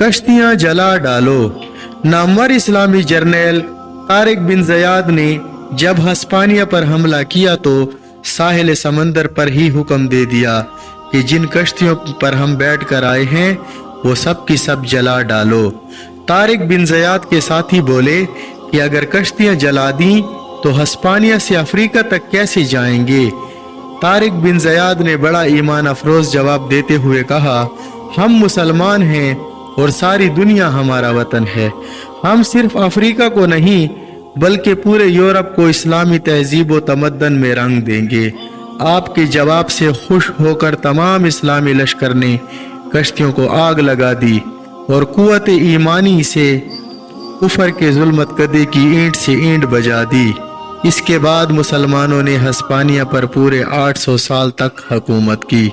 کشتیاں جلا ڈالو۔ نامور اسلامی جرنیل طارق بن زیاد نے جب ہسپانیہ پر حملہ کیا تو ساحل سمندر پر ہی حکم دے دیا کہ جن کشتیوں پر ہم بیٹھ کر آئے ہیں وہ سب کی سب جلا ڈالو۔ طارق بن زیاد کے ساتھی بولے کہ اگر کشتیاں جلا دیں تو ہسپانیہ سے افریقہ تک کیسے جائیں گے؟ طارق بن زیاد نے بڑا ایمان افروز جواب دیتے ہوئے کہا، ہم مسلمان ہیں اور ساری دنیا ہمارا وطن ہے۔ ہم صرف افریقہ کو نہیں بلکہ پورے یورپ کو اسلامی تہذیب و تمدن میں رنگ دیں گے۔ آپ کے جواب سے خوش ہو کر تمام اسلامی لشکر نے کشتیوں کو آگ لگا دی اور قوت ایمانی سے کفر کے ظلمت کدے کی اینٹ سے اینٹ بجا دی۔ اس کے بعد مسلمانوں نے ہسپانیہ پر پورے 800 سال تک حکومت کی۔